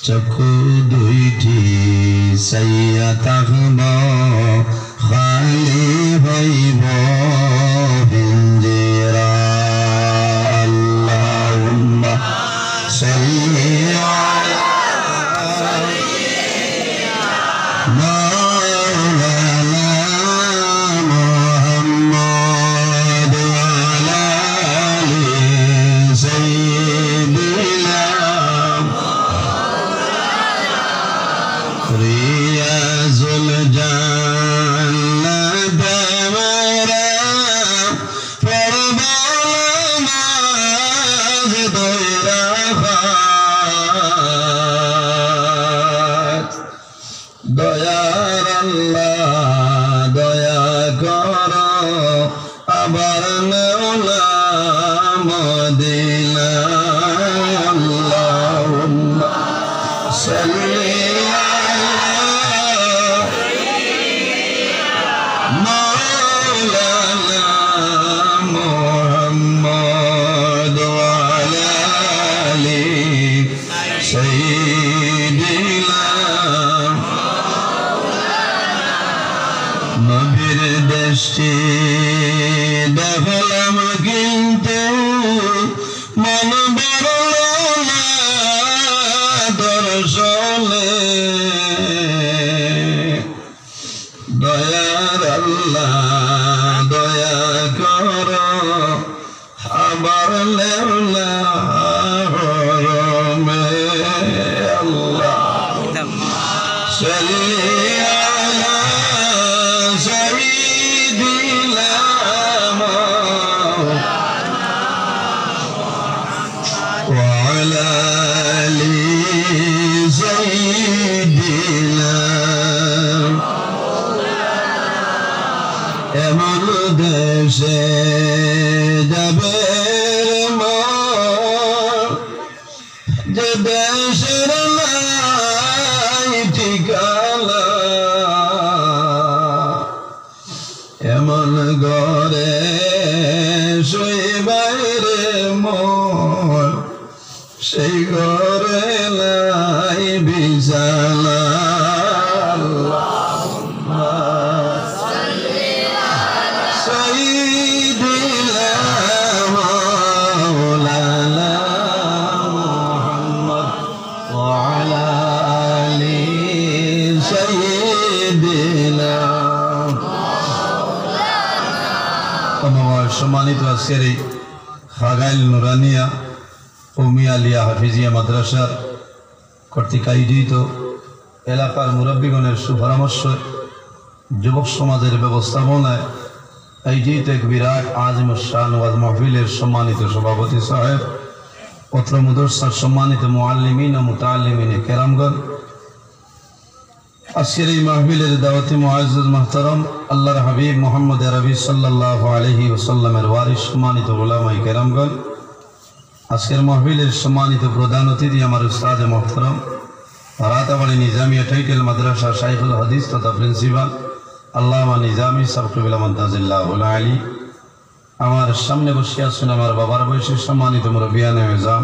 চক্ষু দুইটি সাইয়া থাকব খালি হইব হিঞ্জিরা আল্লাহুম্মা সাল্লি আলা মাওলানা মুহাম্মদ ওয়া আলা আলি সাইয়্যিদিনা রিয়াজুল জান্নাত মেরা পড়বো নামাজ দুই রাকাত দয়ার আল্লাহ দয়া করো আবার নেওলা মদিনা আল্লাহুম্মা সাল্লি নবীর দেশে দেখলাম কিন্তু মন বড় না দর্শনে দয়ার আল্লাহ দয়া কর আবার লেওলা হরমে আল্লাহ সাল্লি এমন দেশে যাবে যে দেশের নাই ঠিকানা এমন ঘরে শুইবাইরে মন সেই ঘরে নাই বিছানা সম্মানিত আজকের এই খাগাইল নুরানিয়া কওমিয়া আলিয়া হাফিজিয়া মাদ্রাসার কর্তৃক আয়োজিত এলাকার মুরব্বীগণের সুপরামর্শ যুবক সমাজের ব্যবস্থাপনায় আয়োজিত এক বিরাট আজিম শান ওয়াজ মাহফিলের সম্মানিত সভাপতি সাহেব পত্র মুদরসার সম্মানিত মুআল্লিমিন ও মুতাআল্লিমিন কেরামগণ আজকের এই মাহফিলের দাওয়াতি মুআজ্জাজ মুহতারাম আল্লাহর হাবিব মুহাম্মদ আরবি সাল্লাল্লাহু আলাইহি ওয়াসাল্লামের ওয়ারিস সম্মানিত উলামায়ে কেরামগণ আজকের মাহফিলের সম্মানিত প্রধান অতিথি আমার উস্তাদ মুহতারাম রাতাবাড়ি নিজামিয়া টাইটেল মাদ্রাসা শাইখুল হাদিস তথা প্রিন্সিপাল আল্লামা নিজামী সাবকুল আমদাজিল্লাহুল আলী আমার সামনে বসে আছেন আমার বাবার বয়সের সম্মানিত মুরব্বিয়ানে নিজাম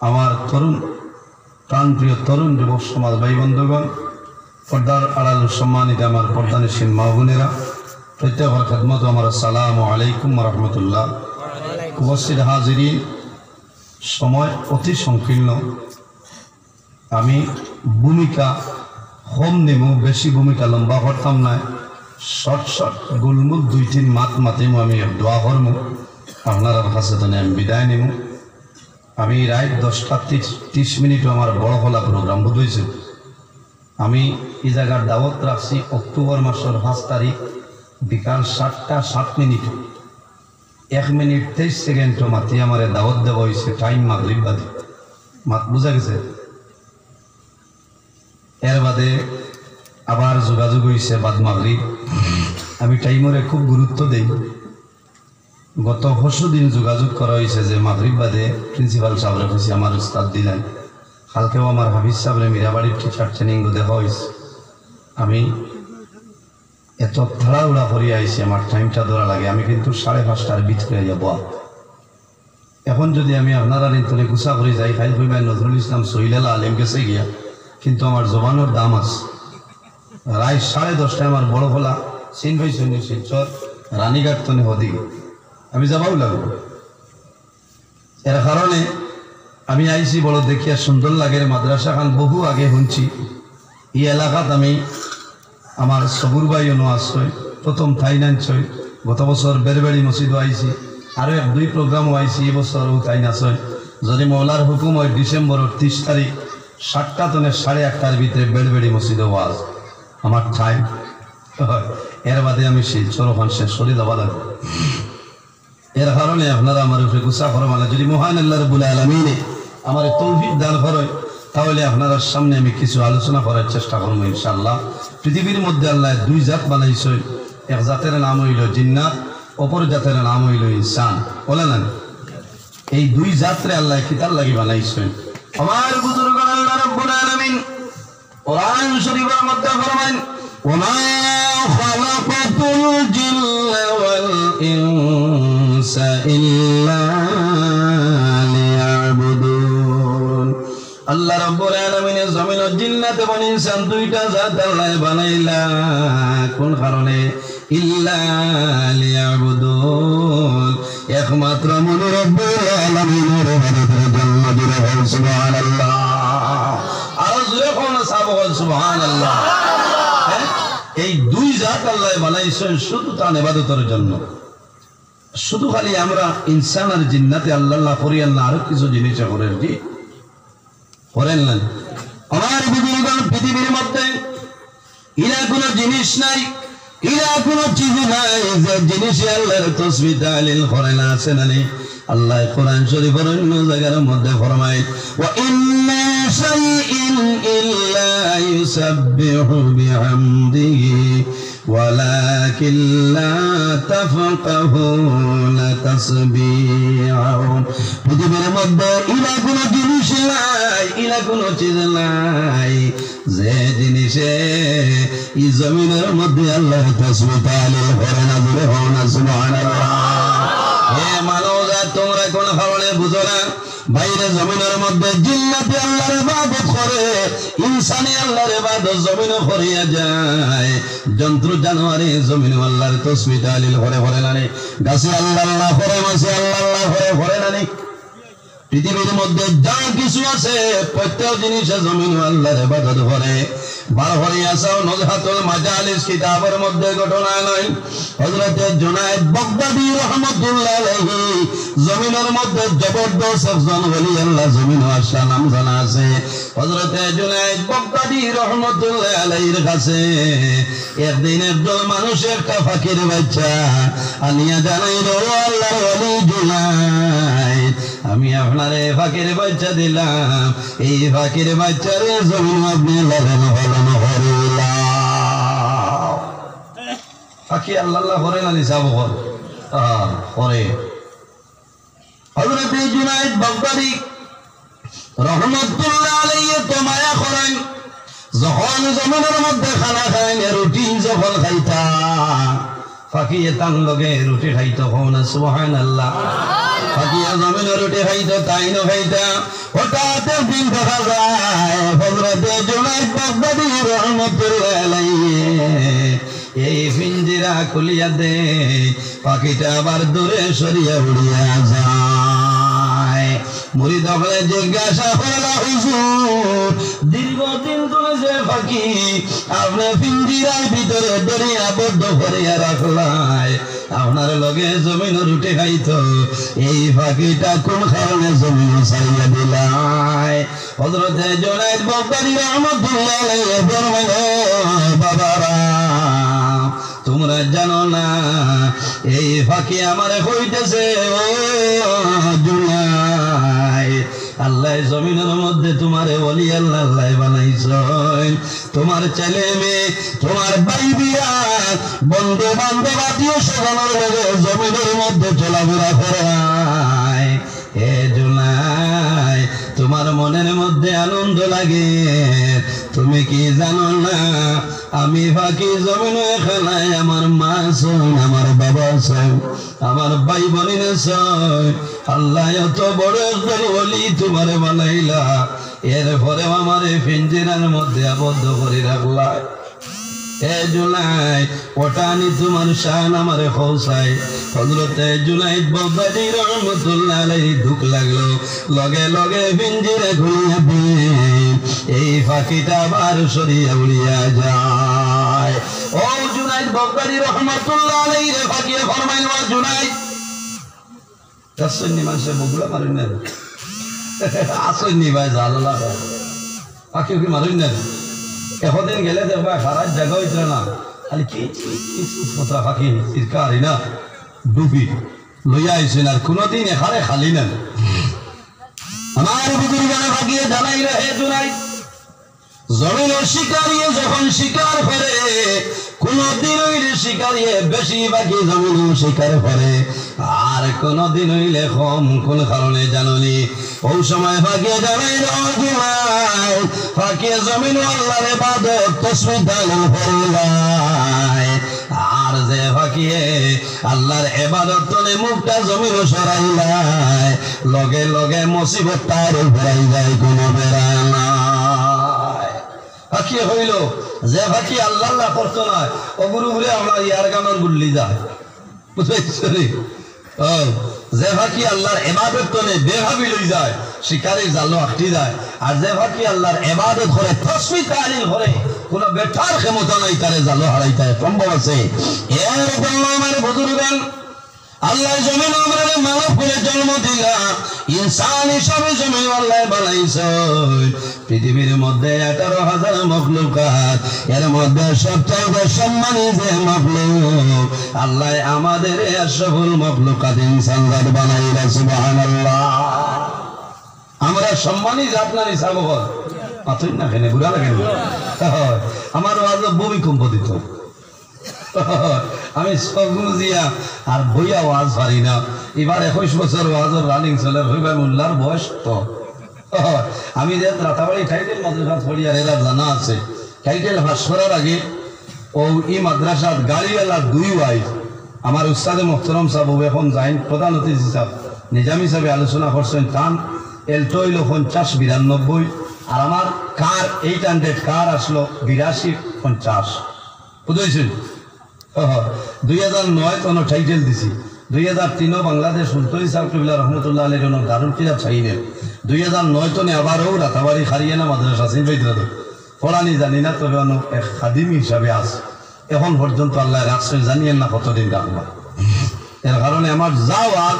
আমার তরুণ প্রাণপ্রিয় তরুণ যুবক সমাজ ভাই বন্ধুগণ পর্দার আড়াল সম্মানিত আমার পর্দানিসীন মা বোনেরা প্রত্যেকের খেদমত আমার আসসালামু আলাইকুম ওয়া রাহমাতুল্লাহ উপস্থিত হাজিরিন সময় অতি সংকীর্ণ আমি ভূমিকা কম নেব বেশি ভূমিকা লম্বা করতাম না শর্ট শর্ট গুলমুল 2-3 মাত মাতিম আমি দোয়া করব আপনার কাছে তো আমি বিদায় নেব আমি রাত 10:30 আমার বড় হলা প্রোগ্রাম বুঝেছি আমি এই জায়গার দাওয়াত রাখছি অক্টোবর মাসের 5 তারিখ বিকাল 7:07 1 মিনিট 23 সেকেন্ড মাতি আমার দাওয়াত দেওয়া হয়েছে টাইম মাগরিব বাদে মাত বুঝা গেছে এর বাদে আবার যোগাযোগ হয়েছে বাদ মাগরিব আমি টাইমরে খুব গুরুত্ব দেই গত 10 দিন যোগাযোগ করা হয়েছে যে মাগরিব বাদে প্রিন্সিপাল সাহেবরে কইছি আমার উস্তাদ দিলেন কালকেও আমার হাফিজ সাহেবরে মীরাবাড়ির টিচার ট্রেনিং দেখা হয়েছে আমি এত তাড়াহুড়া করে আইছি আমার টাইমটা ধরা লাগে আমি কিন্তু 5:30টার ভিতরে যাব এখন যদি আমি আপনারা নিতলে গুছা করে যাই খাই ভাই নজরুল ইসলাম সহিলাল আলেম গেছে গিয়া, কিন্তু আমার জবানোর দাম আছে। রায় 10:30টায় আমার বড় ভোলা সিন ভাই সৈন্য শিলচর রানীঘাট তনে হদি আমি যাবাও লাগবো। এর কারণে আমি আইসি বড় দেখিয়া সুন্দর লাগে। মাদ্রাসা খান বহু আগে শুনছি। এই এলাকাত আমি আমার সবুর ভাই অনু আসছই, প্রথম থাইনান ছয়, গত বছর বেরবেড়ি মসজিদও আইছি, আরও 1-2 প্রোগ্রামও আইছি। এবছরও তাই নাচয় যদি মৌলার হুকুম হয় ডিসেম্বরের 30 তারিখ 7টা তনে 8:30টার ভিতরে বেড়বেড়ি মসজিদে ওয়াজ আমার ঠাই। এর বাদে আমি শিলচর ওখান শেষ করে যাওয়া লাগবে। এর কারণে আপনারা আমার উপরে গুছা করো, মানে যদি মহান আল্লাহ রাব্বুল আলামিনে আমার তৌফিক দান করে তাহলে আপনার সামনে আমি কিছু আলোচনা করার চেষ্টা করবো ইনশাআল্লাহ। পৃথিবীর মধ্যে আল্লাহ 2 জাত বানাইছে, এক জাতের নাম হইল জিন্নাত, অপর জাতের নাম হইল ইনসান। বলে না এই 2 জাতরে আল্লাহ কিতার লাগি বানাইছেন। আমার বুজুর্গ আল্লাহ রাব্বুল আলামিন কোরআন শরীফের মধ্যে ফরমান ওমা খালাকাতুল জিন্না ওয়াল ইনসা ইল্লা লিয়াবুদুন। আল্লাহ রাব্বুল আলামিনের জমিন ও জিন্নাত এবং ইনসান 2টা জাত আল্লাহ বানাইলা। কোন কারণে? ইল্লা লিয়াবুদুন, একমাত্র মনে রব্বুল আলামিনের ইবাদতের জন্য। জোরে বল সুবহানাল্লাহ। আর জোরে কোন সাবল সুবহানাল্লাহ। এই 2 জাত আল্লাহ বানাইছেন শুধু তার ইবাদতের জন্য। শুধু খালি আমরা ইনসান আর জিন্নাতে আল্লাহ করি, আল্লাহ আরো কিছু জিনিস করেন কি করেন না। আমার বুজুর্গণ পৃথিবীর মধ্যে ইলা কোনো জিনিস নাই, ইলা কোনো চিজ নাই যে জিনিসে আল্লাহর তাসবিহ তাহলিল করে না। আছে না নেই? আল্লাহ কোরআন শরীফের অন্য জায়গার মধ্যে ফরমায় ওয়া ইন্না শাইইন ইল্লা ইউসাব্বিহু বিহামদিহি ওয়ালাকিন লা তাফকাহুনা তাসবিহাহুম। পৃথিবীর মধ্যে ইলা কোনো জিনিস নাই, ইলা কোনো চিজ নাই যে জিনিসে এই জমিনের মধ্যে আল্লাহ তাসবিহ তাহলিল করে না। বলে হও না সুবহানাল্লাহ। হে মানব জাত, তোমরা কোন কারণে বুঝো না? বাইরে জমিনের মধ্যে জিন্নাতে আল্লাহর ইবাদত করে, ইনসানি আল্লাহর ইবাদত জমিনে করিয়া যায়। জন্তু জানোয়ারে জমিনে আল্লাহর তাসবিহ তাহলিল করে না রে? গাছে আল্লাহ আল্লাহ করে, মাছে আল্লাহ আল্লাহ করে না রে? পৃথিবীর মধ্যে যা কিছু আছে প্রত্যেক জিনিসে জমিন আল্লাহর ইবাদত করে। বার হইয়া যাও নজহাতুল মাজালিস কিতাবের মধ্যে ঘটনা নয়, হযরত জুনায়েদ বাগদাদী রাহমাতুল্লাহ আলাইহি জমিনের মধ্যে জবরদস্ত একজন ওলি আল্লাহ জমিন আসা নাম জানা আছে। হযরত জুনায়েদ বাগদাদী রাহমাতুল্লাহ আলাইহির কাছে একদিন একজন মানুষ একটা ফকির বাচ্চা আনিয়া জানাইল, আল্লাহর ওলি জুনায়েদ, আমি আপনারে ফাকির বাচ্চা দিলাম, এই ফাকির বাচ্চারে জমিন আপনি লালন পালন করিলাম। ফাকি আল্লাহ করে না নিসাব করে। হযরত জুনায়েদ বাগদাদী রাহমাতুল্লাহ আলাইহি তো মায়া করেন, যখন জমিনের মধ্যে খানা খায় রুটি যখন খাইতা ফাকি তার লগে রুটি খাইতো। হন সুবহানাল্লাহ। ফাকিয়া জমিনের রুটি খাইতো, তাই ন খাইতা। হঠাৎ একদিন দেখা যায় হযরত জুনায়েদ বাগদাদী রাহমাতুল্লাহ আলাইহি এই পিঞ্জিরা খুলিয়া দে, পাখিটা আবার দূরে সরিয়া উড়িয়া যায়। মুরিদ হলে জিজ্ঞাসা করলা, হুজুর দীর্ঘদিন ধরে যে পাখি আপনি পিঞ্জিরার ভিতরে দড়ি আবদ্ধ করিয়া রাখলাই, আপনার লগে জমিন রুটি খাইতো, এই পাখিটা কোন কারণে জমিন ছাড়িয়া দিলাই? হযরত জুনায়েদ বাগদাদী রাহমাতুল্লাহ আলাইহি ফরমাইল, বাবারা তোমরা জানো না এই ফাঁকি আমারে কইতেছে, ও জুনায়েদ আল্লাহ জমিনের মধ্যে তোমারে ওলি আল্লাহ বানাইছেন। তোমার ছেলে মেয়ে, তোমার ভাই বিয়া, বন্ধু বান্ধব আত্মীয় স্বজনের লগে জমিনের মধ্যে চলাফেরা করায়। হে জুনায়েদ, তোমার মনের মধ্যে আনন্দ লাগে, তুমি কি জানো না আমি ফাঁকি জমিনে খেলায় আমার মা চাই, আমার বাবা চাই, আমার ভাই বোনের চাই। আল্লাহ এত বড় একজন ওলি তোমারে বানাইলা, এরপরে আমার পিঞ্জিরার মধ্যে আবদ্ধ করে রাখলা। এ জুনাইদ ওটানি তোমার শান আমারে খোসাই। হযরতে জুনাইদ বাগদাদী রহমাতুল্লাহ আলাইহি দুঃখ লাগলো, লগে লগে পিঞ্জিরা খুলিয়া দিয়ে এই ফাঁকিটা আবার সরিয়া উড়িয়া যায়। ও জুনাইদ বাগদাদী রহমাতুল্লাহ আলাইহি রে ফাঁকিয়ে ফরমাইল, জুনাইদ আসন্নি মানুষের বগুলা মারেন না, আসন্নি ভাই জালালা ফাঁকি কি মারেন না। এতদিন গেলে দেখবা খারাপ জায়গা হইত না, খালি কি কথা ফাঁকি চিরকারি না ডুবি লইয়া আইসেন, আর কোনোদিন এখানে খালি না। আমার বুজুর্গানে ফাঁকিয়ে জানাইল, হে জুনাইদ জমিনের শিকারিয়ে যখন শিকার করে, কোনদিন হইলে শিকারিয়ে বেশি বাকি জমিন শিকার করে, আর কোনদিন হইলে কম। কোন কারণে জাননি? ওই সময় ফাঁকিয়ে জানাইল, ফাঁকিয়ে জমিন আল্লাহর ইবাদত তাসবিহ দালাল ফরলাই, আর যে ফাঁকিয়ে আল্লাহর ইবাদত তলে মুখটা জমিন সরাইলাই, লগে লগে মুসিবত তার উপরাই যায়, কোনো বেড়া নাই। ফাঁকি হইল যে ফাঁকি আল্লাহ আল্লাহ করতো না, ওগুলো ঘুরে আমরা ইয়ার গানের গুল্লি যায়, বুঝতে যে ফাঁকি আল্লাহর ইবাদত তলে বেভাবি লই যায়, শিকারের জালো আটটি যায়। আর যে ফাঁকি আল্লাহর ইবাদত করে তাসবিহ তাহলিল করে, কোন বেটার ক্ষমতা নাই তারে জালো হারাইতে সম্ভব আছে। এর জন্য আমার বুজুর্গান আল্লাহ জমিন আমাদের মানব করে জন্ম দিলা, ইনসান হিসাবে জমিন আল্লাহ বানাইছে। পৃথিবীর মধ্যে 18,000 মখলুকাত, এর মধ্যে সবচেয়ে সম্মানী যে মখলুক আল্লাহ আমাদের আশরাফুল মখলুকাত ইনসান জাত বানাইলা। সুবহানাল্লাহ। আমরা সম্মানী জাত না হিসাব হল পাথর না কেন বুড়া লাগে আমার আজ ভূমিকম্প দিত, আমি সগুজিয়া আর বইয়া ওয়াজ পারি না। এবার 21 বছর ওয়াজের রানিং চলে, হইবার মোল্লার বয়স তো। আমি যে রাতাবাড়ি টাইটেল মাদ্রাসা পড়ি, আর এরা জানা আছে টাইটেল ভাস করার আগে ও ই মাদ্রাসাত গাড়িওয়ালা 2 ওয়াইফ আমার উস্তাদে মোহতরম সাহেব এখন যাইন প্রধান অতিথি হিসাব নিজামী হিসাবে আলোচনা করছেন। টান এলটো হইল 50-92, আর আমার কার 800 কার আসলো 82-50, বুঝেছেন? 2009 তখন টাইটেল দিছি, 2003 বাংলাদেশ সুলতানি সাহেবুল্লাহ রহমতুল্লাহ আলাইহির জন্য দারুল কিতাব চাইলেন। 2009 তনে আবারও রাতাবাড়ি খারিয়ানা মাদ্রাসা সিনবাইদ্রাদ পড়ানি জানি না, তবে এক খাদিমি হিসাবে আস এখন পর্যন্ত আল্লাহ রাখছেন, জানিয়েন না কতদিন রাখবা। এর কারণে আমার যা ওয়াজ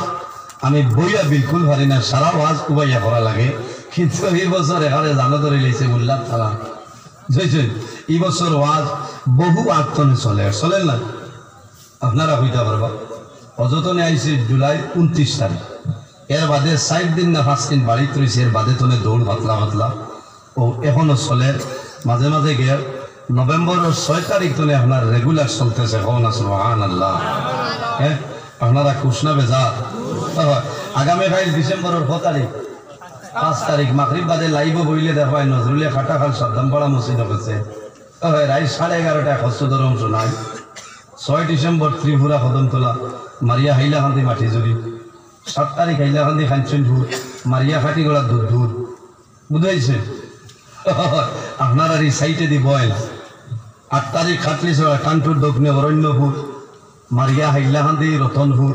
আমি বইয়া বিলকুল পারি না, সারা ওয়াজ উবাইয়া করা লাগে। কিন্তু এই বছর এখানে জানা ধরে লেছে মোল্লার থানা, বুঝেছেন? এই বছর ওয়াজ বহু আত্মনে চলেন না, আপনারা হইতে পারবা। অযতনে আইছে জুলাই 29 তারিখ, এর বাদে 4 দিন না 5 দিন বাড়িতে রয়েছে, এর বাদে তনে দৌড় পাতলা পাতলা ও এখনো চলে। মাঝে মাঝে গিয়ে নভেম্বরের 6 তারিখ তনে আপনার রেগুলার চলতেছে। হন সুবহানাল্লাহ। হ্যাঁ, আপনারা খুশ না বেজার? আগামী কাল ডিসেম্বরের 4 তারিখ 5 তারিখ মাগরিব বাদে লাইভ বইলে দেখায় নজরুলিয়া খাটাখাল সাদ্দামপাড়া মসজিদ হয়েছে। রাত 11:30 খসুদর অংশ নাই। 6 ডিসেম্বর ত্রিপুরা কদমতলা মারিয়া হাইলাকান্দি মাটিজুরি। 7 তারিখ হাইলাকান্দি খানচনপুর মারিয়া খাটিগড়া দুধ, বুঝাইছে? আপনার আর এই সাইটে দি বয়ল। 8 তারিখ খাটলিছড়া কানপুর দক্ষিণে অরণ্যপুর মারিয়া হাইলাকান্দি রতনপুর।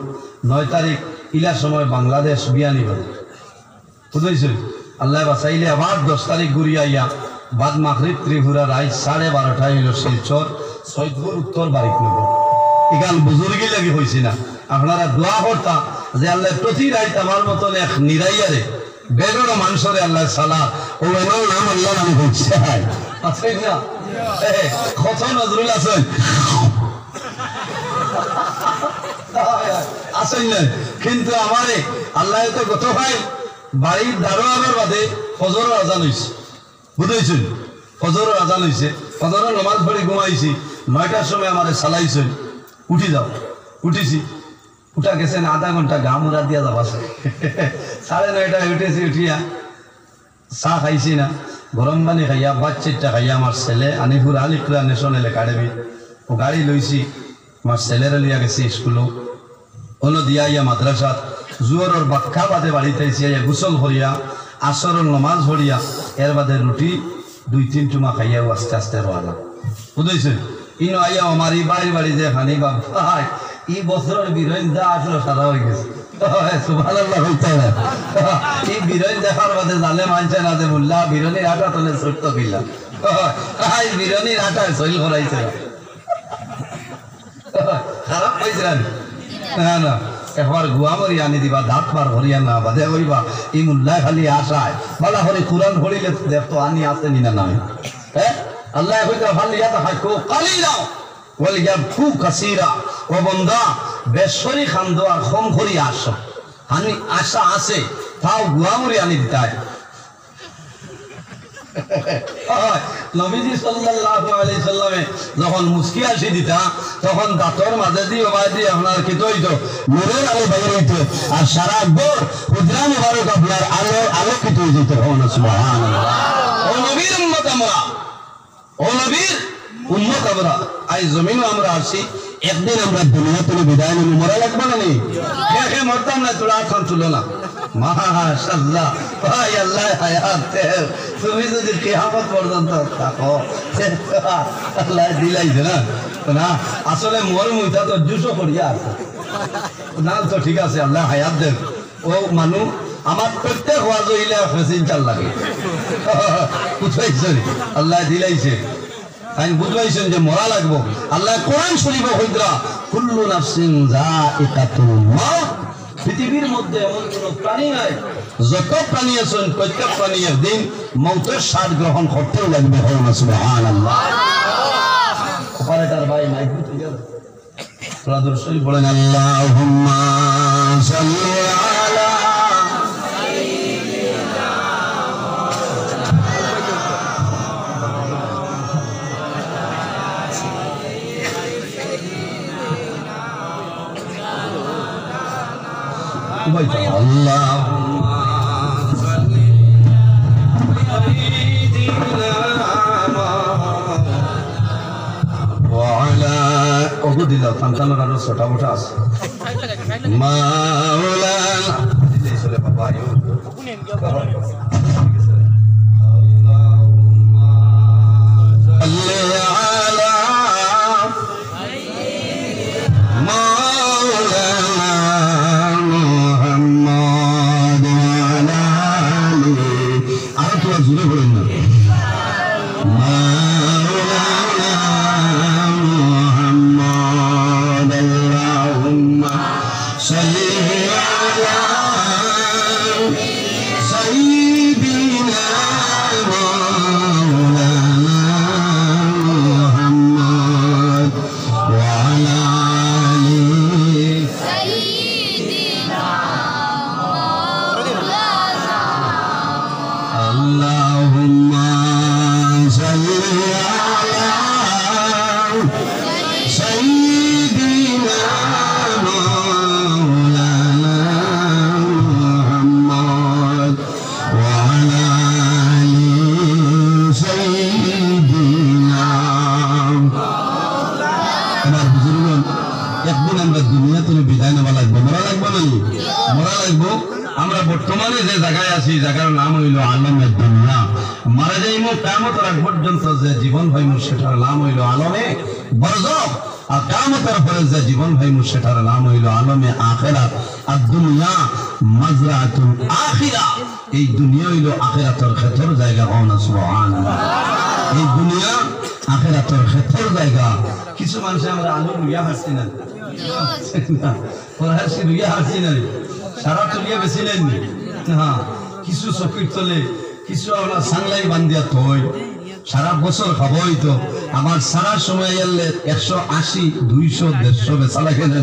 9 তারিখ ইলা সময় বাংলাদেশ বিয়ানীবাড়ি, বুঝাইছে? আল্লাহ বাসাইলে আবার 10 তারিখ ঘুরিয়া ইয়া বাদ মাগরিব ত্রিপুরা রাত 12:30 হইল শিলচর সৈয়দপুর উত্তর বারিকনগর। এখান বুজুর্গি লাগি হয়েছি না, আপনারা দোয়া করতা যে আল্লাহ প্রতি রাত আমার মতন এক নিরাইয়ারে বেগর মানুষরে আল্লাহ সালা ও নাম আল্লাহ নাম হচ্ছে আছে না? কত নজরুল আছেন আসেন না, কিন্তু আমারে আল্লাহ তো কত ভাই বাড়ির দারোয়ানের বাদে ফজরের আজান হয়েছে, বুঝেছেন? ফজরের আজান হয়েছে, ফজরের নামাজ পড়ে ঘুমাইছি। 9টার সময় আমার চালাইছেন, উঠি যাও। উঠিছি, উঠা গেছেন আধা ঘন্টা ঘাম উড়া দিয়া যাবা। 9:30 উঠেছি, উঠিয়া চা খাইছি না, গরম পানি খাইয়া বাচ্চাটা খাইয়া আমার ছেলে আনিপুর আলিপুরা ন্যাশনাল একাডেমি ও গাড়ি লইছি আমার ছেলেরা লিয়া গেছি স্কুলও হলো দিয়া ইয়া মাদ্রাসাত জুয়রের বাক্কা বাদে বাড়িতে আইয়া গোসল ভরিয়া আসরের নমাজ ভরিয়া এর বাদে রুটি 2-3 টুমা খাইয়াও আস্তে আস্তে রওনা বুঝেছেন ইনো আইয়া আমার এই বাড়ি যে খানি বাবা এই বছরের বিরোধ যা আসলে সাদা হয়ে গেছে সুবহানাল্লাহ হইতে এই বিরোধ দেখার বাদে জানে মানছে না যে মোল্লা বিরোধীর আটা তোলে ছোট্ট কিলা এই বিরোধীর আটা শৈল করাইছে খারাপ হয়েছে না না একবার গুয়া মরি আনি দিবা দাঁত পার হরিয়া না বাদে হইবা এই মোল্লা খালি আশায় বলা হরি কোরআন পড়িলে দেখতো আনি আসেনি না নাই হ্যাঁ আল্লাহ কইতে ভালো ইয়াতা হাকু কালিলা ওয়াল ইয়াবকু কাসীরা ও বান্দা বেশরি খান্দো আর কম করি আসো আমি আশা আছে তাও গুয়ামুরি আনি দিতাই নবীজি সাল্লাল্লাহু আলাইহি সাল্লামে যখন মুস্কি আসি দিতা তখন দাঁতর মাঝে দিয়ে ওবাই দিয়ে আপনার কি হইতো নূরের আলো বাইরে হইতো আর সারা গোর হুজরা মুবারক আপনার আলোকিত হয়ে যেত সুবহানাল্লাহ ও নবীর উম্মত আমরা ও নবীর উম্মত আমরা আই জমিনও আমরা আসি একদিন আমরা দুনিয়া থেকে বিদায় নিয়ে মরা লাগবে না নি কে মরতাম না তোরা এখন তুলো না মাশাআল্লাহ ভাই আল্লাহ হায়াত তুমি যদি কিয়ামত পর্যন্ত থাকো আল্লাহ দিলাইছে না না আসলে মোর মুইতা তো জুসো করিয়া আছে না তো ঠিক আছে আল্লাহ হায়াত দেন ও মানু আমার প্রত্যেক ওয়াজ হইলে ফেসিন চাল লাগে বুঝাইছে আল্লাহ দিলাইছে আমি বুঝাইছেন যে মরা লাগবো আল্লাহ কোরআন শরীফ হইদরা কুল্লু নাফসিন যায়িকাতুল মাউত পৃথিবীর মধ্যে এমন কোন প্রাণী নাই যত প্রাণী আছেন প্রত্যেক প্রাণী একদিন মৌতের স্বাদ গ্রহণ করতেই লাগবে সুবহানাল্লাহ অপারেটর ভাই মাইক দিতে গেল তোরা দর্শক বলেন আল্লাহুম্মা সাল্লি আলা সন্তানের আরো ছোটা মোটা আছে মাওলানা একদিন আমরা দুনিয়া থেকে বিদায় নেওয়া লাগবে মরা লাগবে না মরা লাগবো আমরা বর্তমানে যে জায়গায় আছি জায়গার নাম হইল আলমের দুনিয়া মারা যাইমু কিয়ামতের আগ পর্যন্ত যে জীবন ভাইমু সেটার নাম হইল আলমে বরজখ আর কিয়ামতের পরে যে জীবন ভাইমু সেটার নাম হইল আলমে আখিরাত আর দুনিয়া মাজরাতুল আখিরা এই দুনিয়া হইল আখিরাতের ক্ষেত্রের জায়গা হন সুবহানাল্লাহ এই দুনিয়া আখিরাতের ক্ষেত্রের জায়গা কিছু মানুষ আমরা আলু লুইয়া হাসছি না হাসি লুইয়া হাসছি না সারা তুলিয়া বেশি নেননি হ্যাঁ কিছু চকির তোলে কিছু আমরা সাংলাই বান্ধিয়া থই সারা বছর খাবই তো আমার সারা সময় এলে 180 200 150 বেচা লাগে না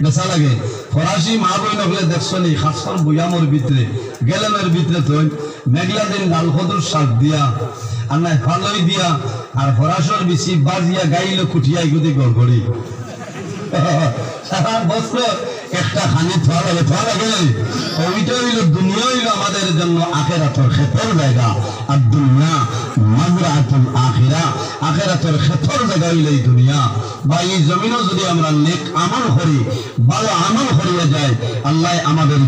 বেচা লাগে ফরাসি মা বই নকলে দেখছো নি খাসর বুয়ামর ভিতরে গেলেমের ভিতরে থই মেঘলা দিন লাল খদুর শাক দিয়া আর নাই ফালই দিয়া আর ফরাসর বেশি বাজিয়া গাইলো কুটিয়াই গুদি গড়গড়ি সারা বছর একটা খানি থোয়া লাগে ওইটা হইল দুনিয়া হইল আমাদের জন্য আখিরাতের ক্ষেতর জায়গা, আর দুনিয়া মাজরাতুল আখিরা, আখিরাতের ক্ষেতর জায়গা হইলে এই দুনিয়া। বা এই জমিনও যদি আমরা নেক আমল করি, ভালো আমল করিয়া যাই, আল্লাহ আমাদের